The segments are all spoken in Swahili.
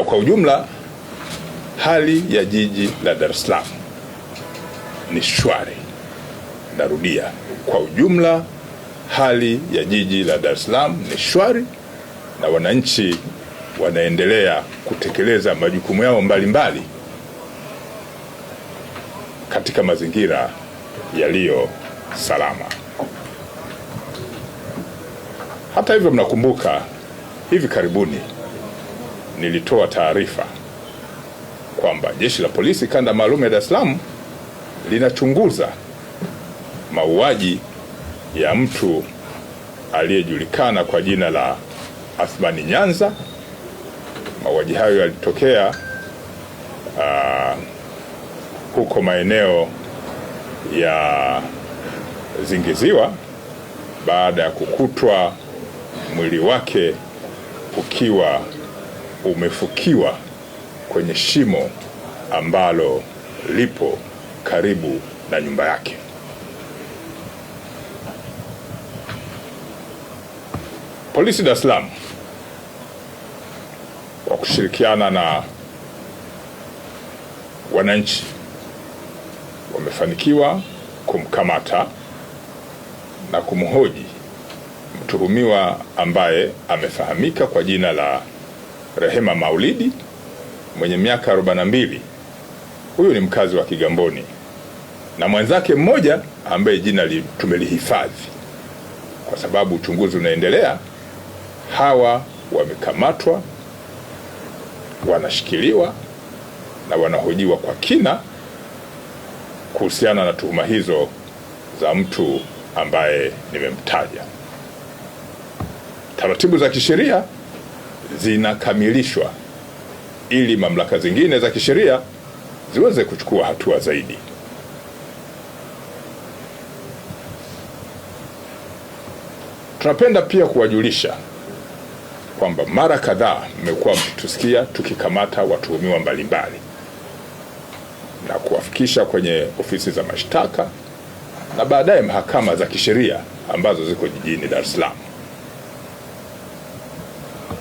kwa ujumla hali ya jiji la Dar es Salaam ni shwari. Narudia, kwa ujumla hali ya jiji la Dar es Salaam ni shwari na wananchi wanaendelea kutekeleza majukumu yao mbalimbali katika mazingira yaliyo salama. Hata hivyo, mnakumbuka hivi karibuni nilitoa taarifa kwamba Jeshi la Polisi Kanda Maalum ya Dar es Salaam linachunguza mauaji ya mtu aliyejulikana kwa jina la Athmani Nyanza. Mauaji hayo yalitokea huko maeneo ya Zingiziwa baada ya kukutwa mwili wake ukiwa umefukiwa kwenye shimo ambalo lipo karibu na nyumba yake. Polisi Dar es Salaam kwa kushirikiana na wananchi wamefanikiwa kumkamata na kumhoji mtuhumiwa ambaye amefahamika kwa jina la Rehema Maulidi mwenye miaka 42. Huyu ni mkazi wa Kigamboni, na mwenzake mmoja ambaye jina tumelihifadhi kwa sababu uchunguzi unaendelea. Hawa wamekamatwa, wanashikiliwa na wanahojiwa kwa kina kuhusiana na tuhuma hizo za mtu ambaye nimemtaja. Taratibu za kisheria zinakamilishwa ili mamlaka zingine za kisheria ziweze kuchukua hatua zaidi. Tunapenda pia kuwajulisha kwamba mara kadhaa mmekuwa mkitusikia tukikamata watuhumiwa mbalimbali na kuwafikisha kwenye ofisi za mashtaka na baadaye mahakama za kisheria ambazo ziko jijini Dar es Salaam.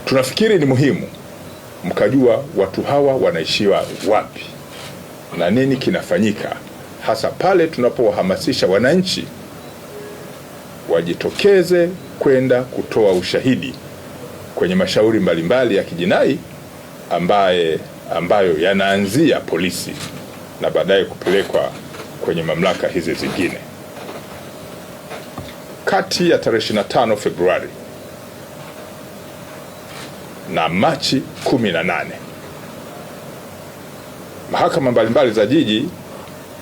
Tunafikiri ni muhimu mkajua watu hawa wanaishiwa wapi na nini kinafanyika, hasa pale tunapowahamasisha wananchi wajitokeze kwenda kutoa ushahidi kwenye mashauri mbalimbali ya kijinai ambayo yanaanzia polisi na baadaye kupelekwa kwenye mamlaka hizi zingine. Kati ya tarehe 25 Februari na Machi 18, mahakama mbalimbali za jiji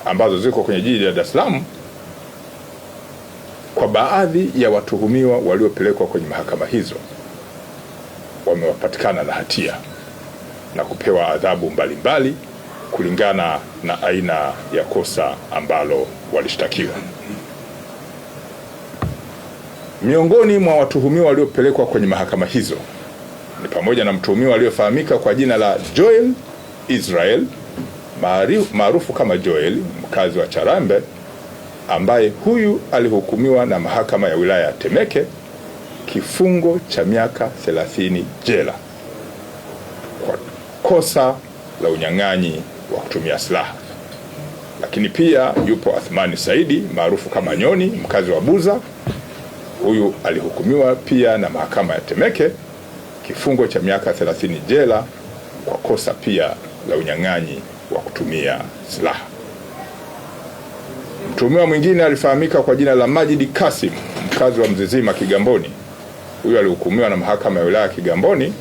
ambazo ziko kwenye jiji la Dar es Salaam, kwa baadhi ya watuhumiwa waliopelekwa kwenye mahakama hizo wamewapatikana na hatia na kupewa adhabu mbalimbali kulingana na aina ya kosa ambalo walishtakiwa. Miongoni mwa watuhumiwa waliopelekwa kwenye mahakama hizo ni pamoja na mtuhumiwa aliyefahamika kwa jina la Joel Israel maarufu kama Joel, mkazi wa Charambe, ambaye huyu alihukumiwa na mahakama ya wilaya ya Temeke kifungo cha miaka 30 jela kwa kosa la unyang'anyi wa kutumia silaha. Lakini pia yupo Athmani Saidi maarufu kama Nyoni, mkazi wa Buza. Huyu alihukumiwa pia na mahakama ya Temeke kifungo cha miaka 30 jela kwa kosa pia la unyang'anyi wa kutumia silaha. Mtuhumiwa mwingine alifahamika kwa jina la Majidi Kasim, mkazi wa Mzizima Kigamboni. Huyu alihukumiwa na mahakama ya wilaya Kigamboni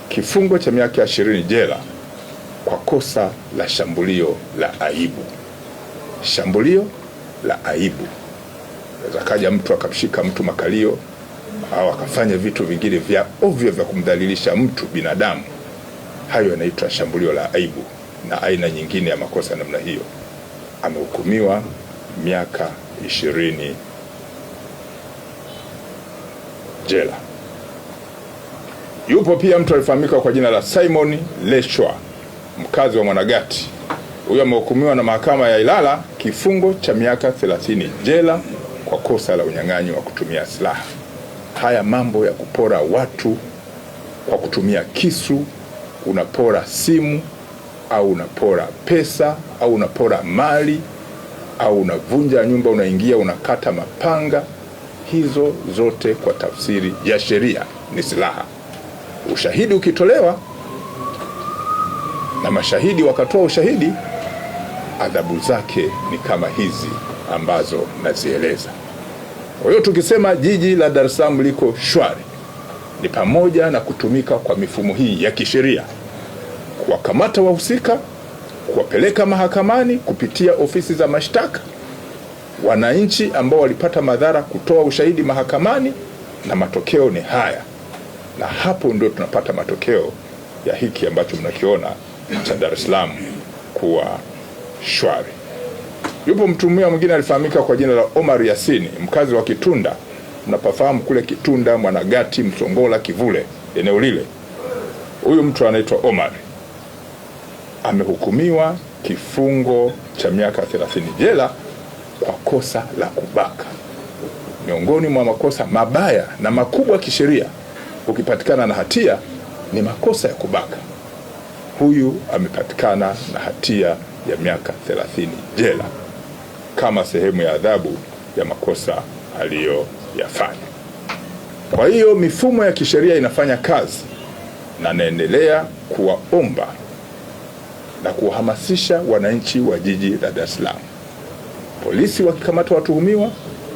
kifungo cha miaka 20 jela kwa kosa la shambulio la aibu. Shambulio la aibu. Kaja mtu akamshika mtu makalio au akafanya vitu vingine vya ovyo vya kumdhalilisha mtu binadamu. Hayo yanaitwa shambulio la aibu, na aina nyingine ya makosa namna hiyo amehukumiwa miaka 20 jela. Yupo pia mtu alifahamika kwa jina la Simon Leshwa, mkazi wa Mwanagati. Huyo amehukumiwa na mahakama ya Ilala kifungo cha miaka 30 jela kwa kosa la unyang'anyi wa kutumia silaha. Haya mambo ya kupora watu kwa kutumia kisu, unapora simu au unapora pesa au unapora mali au unavunja nyumba, unaingia unakata mapanga, hizo zote kwa tafsiri ya sheria ni silaha. Ushahidi ukitolewa na mashahidi wakatoa ushahidi, adhabu zake ni kama hizi ambazo nazieleza. Kwa hiyo tukisema jiji la Dar es Salaam liko shwari, ni pamoja na kutumika kwa mifumo hii ya kisheria, kuwakamata wahusika, kuwapeleka mahakamani kupitia ofisi za mashtaka, wananchi ambao walipata madhara kutoa ushahidi mahakamani, na matokeo ni haya. Na hapo ndio tunapata matokeo ya hiki ambacho mnakiona cha Dar es Salaam kuwa shwari. Yupo mtuhumiwa mwingine alifahamika kwa jina la Omar Yasini, mkazi wa Kitunda. Mnapafahamu kule Kitunda, Mwanagati, Msongola, Kivule, eneo lile. Huyu mtu anaitwa Omar amehukumiwa kifungo cha miaka 30 jela kwa kosa la kubaka. Miongoni mwa makosa mabaya na makubwa kisheria, ukipatikana na hatia ni makosa ya kubaka. Huyu amepatikana na hatia ya miaka 30 jela kama sehemu ya adhabu ya makosa aliyoyafanya. Kwa hiyo mifumo ya kisheria inafanya kazi, na naendelea kuwaomba na kuhamasisha wananchi wa jiji la Dar es Salaam, polisi wakikamata watuhumiwa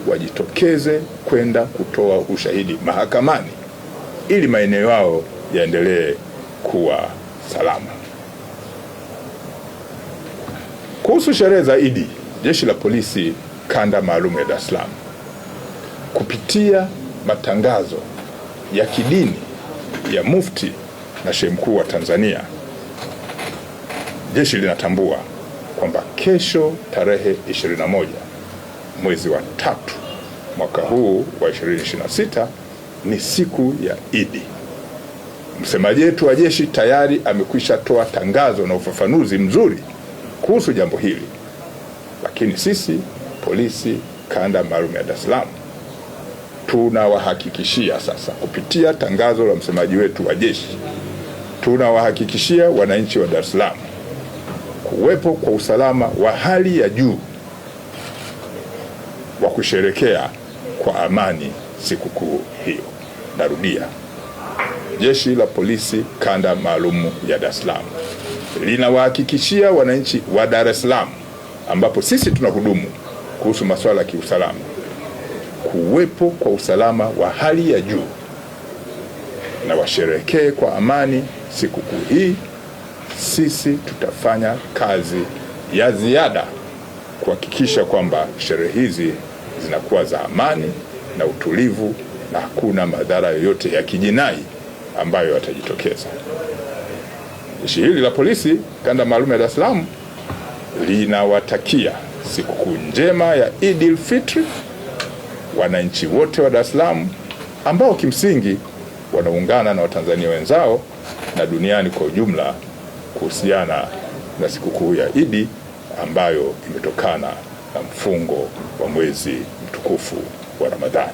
wajitokeze kwenda kutoa ushahidi mahakamani ili maeneo yao yaendelee kuwa salama. Kuhusu sherehe za Idi, Jeshi la Polisi Kanda Maalum ya Dar es Salaam kupitia matangazo ya kidini ya Mufti na Shehe Mkuu wa Tanzania, jeshi linatambua kwamba kesho tarehe 21 mwezi wa 3 mwaka huu wa 2026 ni siku ya Idi. Msemaji wetu wa jeshi tayari amekwisha toa tangazo na ufafanuzi mzuri kuhusu jambo hili, lakini sisi polisi Kanda Maalum ya Dar es Salaam tunawahakikishia sasa kupitia tangazo la msemaji wetu wa jeshi, tunawahakikishia wananchi wa Dar es Salaam kuwepo kwa usalama wa hali ya juu wa kusherekea kwa amani sikukuu hiyo. Narudia, Jeshi la Polisi Kanda Maalum ya Dar es Salaam linawahakikishia wananchi wa Dar es Salaam, ambapo sisi tunahudumu kuhusu masuala ya kiusalama, kuwepo kwa usalama wa hali ya juu na washerekee kwa amani sikukuu hii. Sisi tutafanya kazi ya ziada kuhakikisha kwamba sherehe hizi zinakuwa za amani na utulivu na hakuna madhara yoyote ya kijinai ambayo yatajitokeza. Jeshi hili la polisi Kanda Maalum ya Dar es Salaam linawatakia sikukuu njema ya Idil Fitri wananchi wote wa Dar es Salaam ambao kimsingi wanaungana na Watanzania wenzao na duniani kwa ujumla kuhusiana na sikukuu ya Idi ambayo imetokana na mfungo wa mwezi mtukufu wa Ramadhani.